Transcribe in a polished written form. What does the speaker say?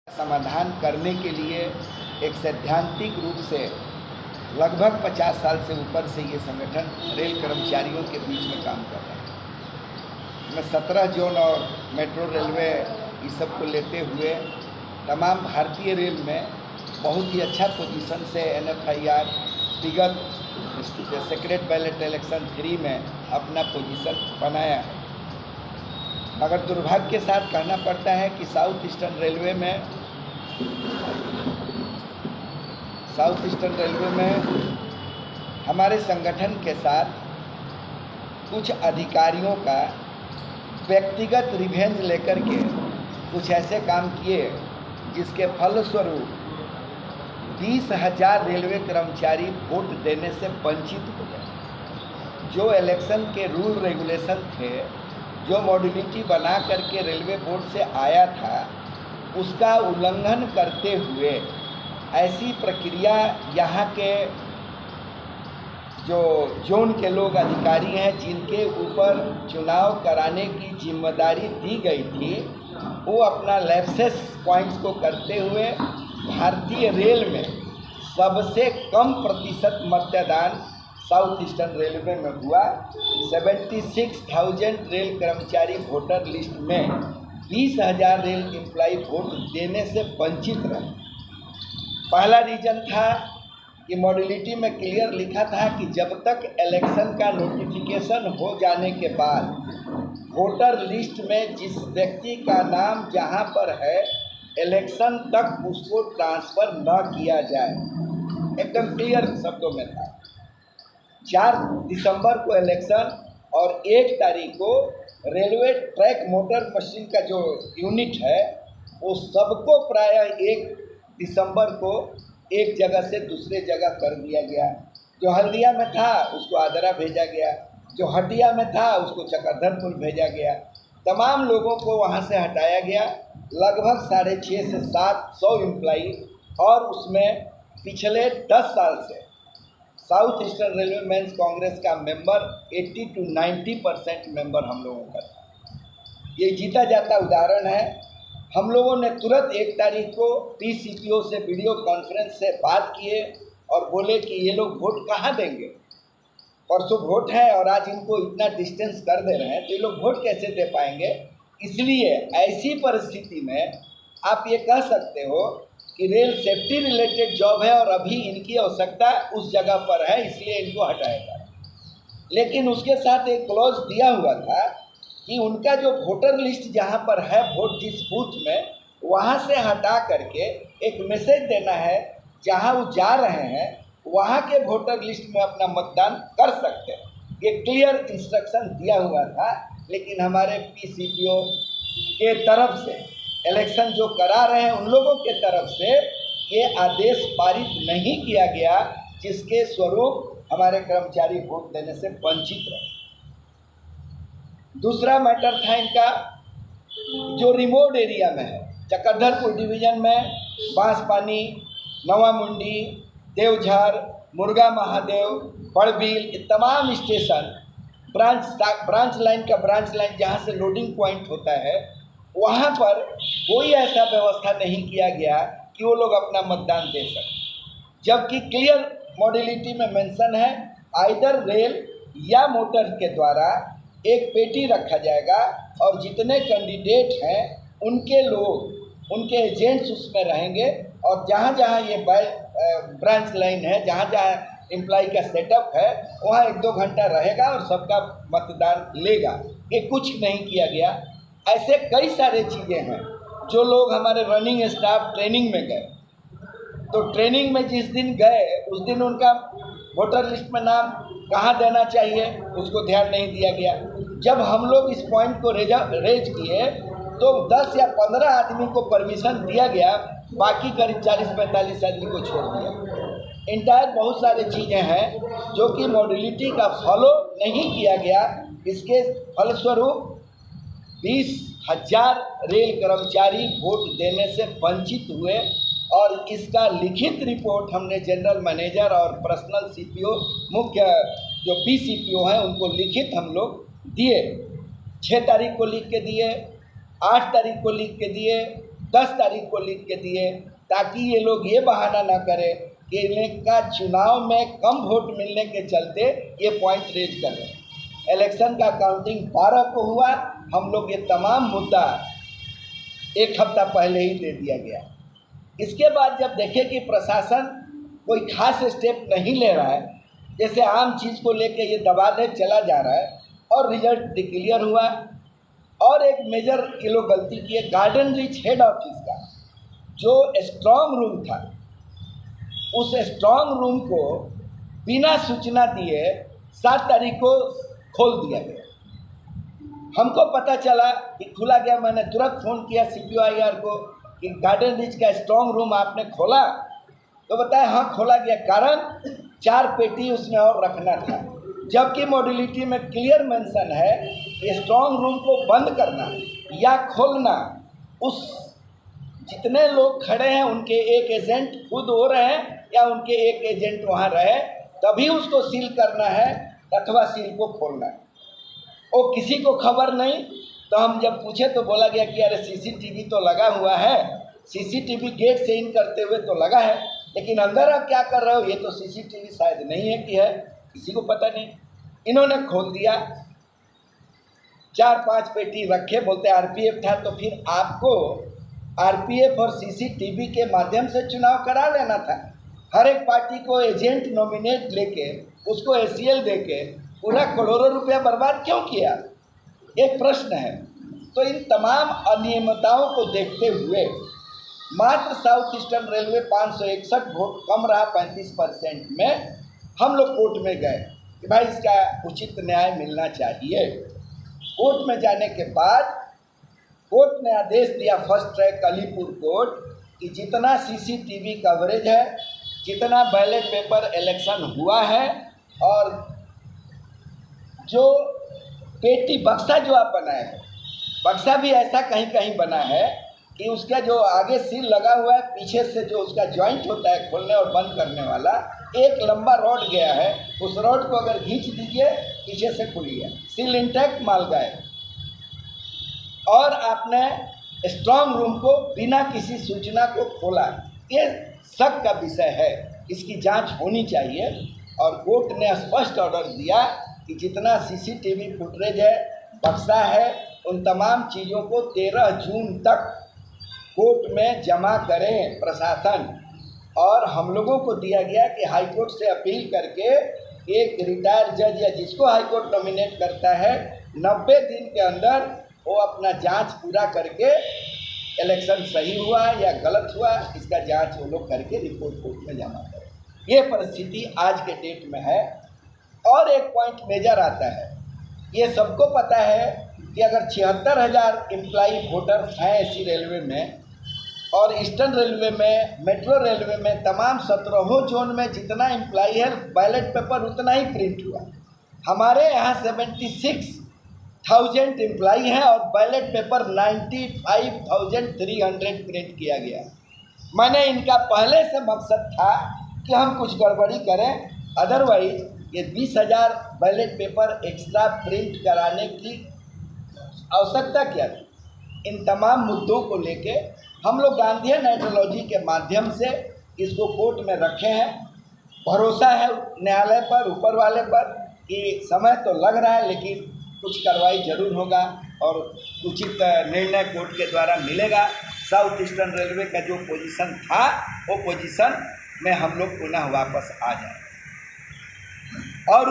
समाधान करने के लिए एक सैद्धांतिक रूप से लगभग 50 साल से ऊपर से ये संगठन रेल कर्मचारियों के बीच में काम कर रहा है। मैं 17 जोन और मेट्रो रेलवे इस सब को लेते हुए तमाम भारतीय रेल में बहुत ही अच्छा पोजीशन से NFIR विगत सेक्रेट बैलेट इलेक्शन 3 में अपना पोजीशन बनाया है। मगर दुर्भाग्य के साथ कहना पड़ता है कि साउथ ईस्टर्न रेलवे में हमारे संगठन के साथ कुछ अधिकारियों का व्यक्तिगत रिवेंज लेकर के कुछ ऐसे काम किए जिसके फलस्वरूप 20,000 रेलवे कर्मचारी वोट देने से वंचित हो गए। जो इलेक्शन के रूल रेगुलेशन थे, जो मॉड्यूलिटी बना करके रेलवे बोर्ड से आया था, उसका उल्लंघन करते हुए ऐसी प्रक्रिया यहाँ के जो जोन के लोग अधिकारी हैं जिनके ऊपर चुनाव कराने की जिम्मेदारी दी गई थी, वो अपना लैप्सेस पॉइंट्स को करते हुए भारतीय रेल में सबसे कम प्रतिशत मतदान साउथ ईस्टर्न रेलवे में हुआ। 76,000 रेल कर्मचारी वोटर लिस्ट में 20,000 रेल एम्प्लॉई वोट देने से वंचित रहे। पहला रीजन था कि मॉड्यूलिटी में क्लियर लिखा था कि जब तक इलेक्शन का नोटिफिकेशन हो जाने के बाद वोटर लिस्ट में जिस व्यक्ति का नाम जहां पर है, इलेक्शन तक उसको ट्रांसफ़र न किया जाए। एकदम क्लियर शब्दों में था। 4 दिसंबर को इलेक्शन और 1 तारीख को रेलवे ट्रैक मोटर मशीन का जो यूनिट है वो सबको प्रायः 1 दिसंबर को एक जगह से दूसरे जगह कर दिया गया। जो हल्दिया में था उसको आदरा भेजा गया, जो हटिया में था उसको चक्रधरपुर भेजा गया। तमाम लोगों को वहां से हटाया गया। लगभग 650 से 700 एम्प्लॉई, और उसमें पिछले 10 साल से south eastern railway men's congress का मेंबर 80 to 90% मेंबर हम लोगों का था। ये जीता जाता उदाहरण है। हम लोगों ने तुरंत 1 तारीख को PCPO से वीडियो कॉन्फ्रेंस से बात किए और बोले कि ये लोग वोट कहाँ देंगे। परसों वोट है और आज इनको इतना डिस्टेंस कर दे रहे हैं तो ये लोग वोट कैसे दे पाएंगे। इसलिए ऐसी परिस्थिति में आप ये कह सकते हो कि रेल सेफ्टी रिलेटेड जॉब है और अभी इनकी आवश्यकता उस जगह पर है, इसलिए इनको हटाया जाए। लेकिन उसके साथ एक क्लॉज दिया हुआ था कि उनका जो वोटर लिस्ट जहां पर है, वोट जिस बूथ में, वहां से हटा करके एक मैसेज देना है जहां वो जा रहे हैं वहां के वोटर लिस्ट में अपना मतदान कर सकते हैं। ये क्लियर इंस्ट्रक्शन दिया हुआ था। लेकिन हमारे PCPO के तरफ से, इलेक्शन जो करा रहे हैं उन लोगों के तरफ से ये आदेश पारित नहीं किया गया, जिसके स्वरूप हमारे कर्मचारी वोट देने से वंचित रहे। दूसरा मैटर था इनका जो रिमोट एरिया में है, चक्रधरपुर डिवीज़न में बांसपानी, नवामुंडी, देवझर, मुर्गा महादेव, बड़बिल, ये तमाम स्टेशन ब्रांच लाइन जहाँ से लोडिंग पॉइंट होता है, वहाँ पर कोई ऐसा व्यवस्था नहीं किया गया कि वो लोग अपना मतदान दे सकें। जबकि क्लियर मॉड्यूलिटी में मेंशन है आइदर रेल या मोटर के द्वारा एक पेटी रखा जाएगा और जितने कैंडिडेट हैं उनके लोग, उनके एजेंट्स उसमें रहेंगे, और जहाँ जहाँ ये ब्रांच लाइन है, जहाँ जहाँ एम्प्लॉई का सेटअप है, वहाँ 1-2 घंटा रहेगा और सबका मतदान लेगा। ये कुछ नहीं किया गया। ऐसे कई सारे चीज़ें हैं। जो लोग हमारे रनिंग स्टाफ ट्रेनिंग में गए, तो ट्रेनिंग में जिस दिन गए उस दिन उनका वोटर लिस्ट में नाम कहाँ देना चाहिए उसको ध्यान नहीं दिया गया। जब हम लोग इस पॉइंट को रेज किए तो 10 या 15 आदमी को परमिशन दिया गया, बाकी करीब 40-45 आदमी को छोड़ दिया। इंटायर बहुत सारी चीज़ें हैं जो कि मॉड्यूलिटी का फॉलो नहीं किया गया। इसके फलस्वरूप 20,000 रेल कर्मचारी वोट देने से वंचित हुए, और इसका लिखित रिपोर्ट हमने जनरल मैनेजर और पर्सनल CPO, मुख्य जो PCPO हैं, उनको लिखित हम लोग दिए। 6 तारीख को लिख के दिए, 8 तारीख को लिख के दिए, 10 तारीख को लिख के दिए, ताकि ये लोग ये बहाना ना करें कि इनका चुनाव में कम वोट मिलने के चलते ये पॉइंट रेज कर रहे हैं। इलेक्शन का काउंटिंग 12 को हुआ, हम लोग ये तमाम मुद्दा एक हफ्ता पहले ही दे दिया गया। इसके बाद जब देखें कि प्रशासन कोई खास स्टेप नहीं ले रहा है, जैसे आम चीज़ को लेके ये दबाने चला जा रहा है, और रिजल्ट डिक्लेयर हुआ। और एक मेजर ये लोग गलती किए, गार्डन रीच हेड ऑफिस का जो स्ट्रांग रूम था, उस स्ट्रांग रूम को बिना सूचना दिए 7 तारीख को खोल दिया गया। हमको पता चला कि खुला गया, मैंने तुरंत फ़ोन किया CPOIR को कि गार्डन रीच का स्ट्रांग रूम आपने खोला, तो बताया हाँ खोला गया। कारण 4 पेटी उसमें और रखना था, जबकि मॉड्यूलिटी में क्लियर मेंशन है कि स्ट्रांग रूम को बंद करना या खोलना उस जितने लोग खड़े हैं उनके एक एजेंट खुद हो रहे हैं या उनके एक एजेंट वहाँ रहे, तभी उसको सील करना है अथवा सील को खोलना है। और किसी को खबर नहीं, तो हम जब पूछे तो बोला गया कि अरे CCTV तो लगा हुआ है, CCTV गेट से इन करते हुए तो लगा है, लेकिन अंदर आप क्या कर रहे हो ये तो CCTV शायद नहीं है कि है, किसी को पता नहीं। इन्होंने खोल दिया, 4-5 पेटी रखे, बोलते RPF था, तो फिर आपको RPF और CCTV के माध्यम से चुनाव करा लेना था। हर एक पार्टी को एजेंट नॉमिनेट लेके उसको ACL देके पूरा करोड़ों रुपया बर्बाद क्यों किया, एक प्रश्न है। तो इन तमाम अनियमितताओं को देखते हुए मात्र साउथ ईस्टर्न रेलवे 561 वोट कम रहा 35% में, हम लोग कोर्ट में गए कि भाई इसका उचित न्याय मिलना चाहिए। कोर्ट में जाने के बाद कोर्ट ने आदेश दिया, फर्स्ट ट्रैक अलीपुर कोर्ट, कि जितना CCTV कवरेज है, जितना बैलेट पेपर इलेक्शन हुआ है, और जो पेटी बक्सा जो आप बनाए हैं, बक्सा भी ऐसा कहीं कहीं बना है कि उसका जो आगे सील लगा हुआ है, पीछे से जो उसका जॉइंट होता है खोलने और बंद करने वाला, एक लंबा रॉड गया है, उस रॉड को अगर खींच दीजिए पीछे से खुल गया, सील इंटैक्ट माल गए। और आपने स्ट्रांग रूम को बिना किसी सूचना को खोला, ये शक का विषय है, इसकी जांच होनी चाहिए। और कोर्ट ने स्पष्ट ऑर्डर दिया कि जितना CCTV फुटेज है, बक्सा है, उन तमाम चीज़ों को 13 जून तक कोर्ट में जमा करें प्रशासन। और हम लोगों को दिया गया कि हाई कोर्ट से अपील करके एक रिटायर्ड जज या जिसको हाई कोर्ट नॉमिनेट करता है, 90 दिन के अंदर वो अपना जांच पूरा करके इलेक्शन सही हुआ या गलत हुआ, इसका जांच वो लोग करके रिपोर्ट कोर्ट में जमा करें। ये परिस्थिति आज के डेट में है। और एक पॉइंट मेजर आता है, ये सबको पता है कि अगर 76,000 एम्प्लॉई वोटर हैं ऐसी रेलवे में, और ईस्टर्न रेलवे में, मेट्रो रेलवे में, तमाम 17 जोन में जितना एम्प्लॉई है, बैलेट पेपर उतना ही प्रिंट हुआ। हमारे यहाँ 76,000 एम्प्लॉई हैं और बैलेट पेपर 95,300 प्रिंट किया गया। मैंने इनका पहले से मकसद था कि हम कुछ गड़बड़ी करें, अदरवाइज ये 20,000 बैलेट पेपर एक्स्ट्रा प्रिंट कराने की आवश्यकता क्या थी। इन तमाम मुद्दों को लेके हम लोग गांधीयन आइडियोलॉजी के माध्यम से इसको कोर्ट में रखे हैं। भरोसा है न्यायालय पर, ऊपर वाले पर, कि समय तो लग रहा है लेकिन कुछ कार्रवाई जरूर होगा और उचित निर्णय कोर्ट के द्वारा मिलेगा। साउथ ईस्टर्न रेलवे का जो पोजीशन था, वो पोजीशन में हम लोग पुनः वापस आ जाए। और